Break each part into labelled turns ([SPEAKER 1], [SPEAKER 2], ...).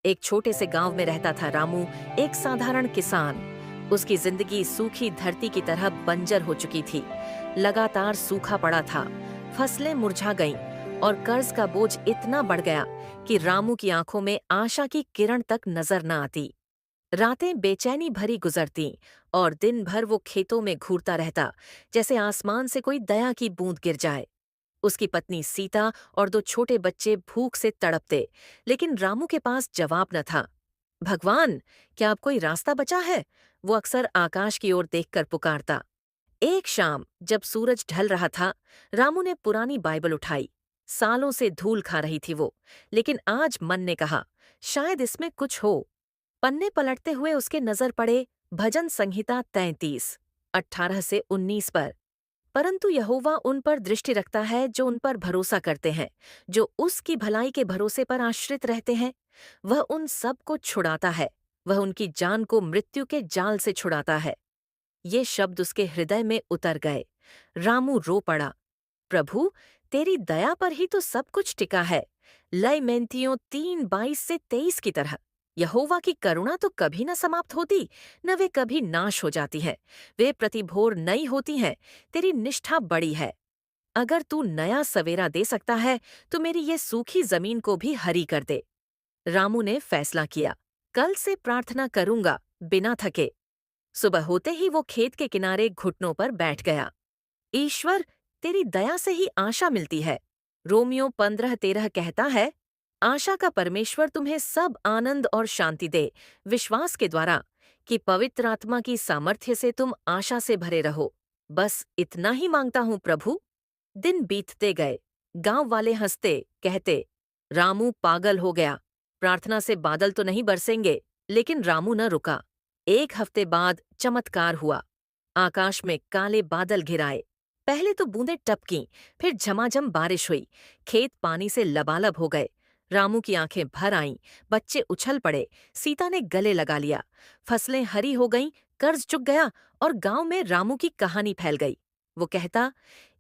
[SPEAKER 1] एक छोटे से गांव में रहता था रामू, एक साधारण किसान। उसकी जिंदगी सूखी धरती की तरह बंजर हो चुकी थी। लगातार सूखा पड़ा था, फसलें मुरझा गईं और कर्ज का बोझ इतना बढ़ गया कि रामू की आंखों में आशा की किरण तक नजर न आती। रातें बेचैनी भरी गुजरतीं और दिन भर वो खेतों में घूरता रहता, जैसे आसमान से कोई दया की बूंद गिर जाए। उसकी पत्नी सीता और दो छोटे बच्चे भूख से तड़पते, लेकिन रामू के पास जवाब न था। भगवान, क्या अब कोई रास्ता बचा है? वो अक्सर आकाश की ओर देखकर पुकारता। एक शाम जब सूरज ढल रहा था, रामू ने पुरानी बाइबल उठाई। सालों से धूल खा रही थी वो, लेकिन आज मन ने कहा, शायद इसमें कुछ हो। पन्ने पलटते हुए उसके नजर पड़े भजन संहिता 33, 18 से 19 पर। परंतु यहोवा उन पर दृष्टि रखता है जो उन पर भरोसा करते हैं, जो उसकी भलाई के भरोसे पर आश्रित रहते हैं। वह उन सब को छुड़ाता है, वह उनकी जान को मृत्यु के जाल से छुड़ाता है। ये शब्द उसके हृदय में उतर गए। रामू रो पड़ा। प्रभु, तेरी दया पर ही तो सब कुछ टिका है। लय मेंतियों 3:22 से 23 की तरह। यहोवा की करुणा तो कभी न समाप्त होती, न वे कभी नाश हो जाती है। वे प्रतिभोर नई होती हैं, तेरी निष्ठा बड़ी है। अगर तू नया सवेरा दे सकता है, तो मेरी ये सूखी जमीन को भी हरी कर दे। रामू ने फैसला किया, कल से प्रार्थना करूंगा, बिना थके। सुबह होते ही वो खेत के किनारे घुटनों पर बैठ गया। ईश्वर, तेरी दया से ही आशा मिलती है। रोमियो 15:13 कहता है, आशा का परमेश्वर तुम्हें सब आनंद और शांति दे, विश्वास के द्वारा, कि पवित्र आत्मा की सामर्थ्य से तुम आशा से भरे रहो। बस इतना ही मांगता हूँ प्रभु। दिन बीतते गए। गांव वाले हंसते, कहते, रामू पागल हो गया। प्रार्थना से बादल तो नहीं बरसेंगे। लेकिन रामू न रुका। एक हफ्ते बाद चमत्कार हुआ। आकाश में काले बादल घिर आए। पहले तो बूंदें टपकीं, फिर झमाझम बारिश हुई। खेत पानी से लबालब हो गए। रामू की आंखें भर आईं, बच्चे उछल पड़े, सीता ने गले लगा लिया। फसलें हरी हो गईं, कर्ज चुक गया और गांव में रामू की कहानी फैल गई। वो कहता,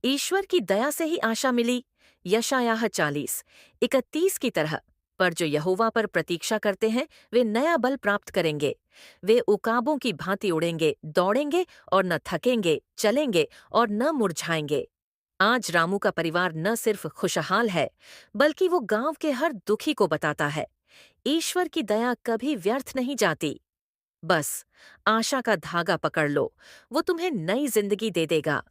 [SPEAKER 1] ईश्वर की दया से ही आशा मिली। यशायाह 40:31 की तरह। पर जो यहोवा पर प्रतीक्षा करते हैं, वे नया बल प्राप्त करेंगे। वे उकाबों की भांति उड़ेंगे, दौड़ेंगे और न थकेंगे, चलेंगे और न मुरझाएंगे। आज रामू का परिवार न सिर्फ खुशहाल है, बल्कि वो गांव के हर दुखी को बताता है, ईश्वर की दया कभी व्यर्थ नहीं जाती। बस आशा का धागा पकड़ लो, वो तुम्हें नई जिंदगी दे देगा।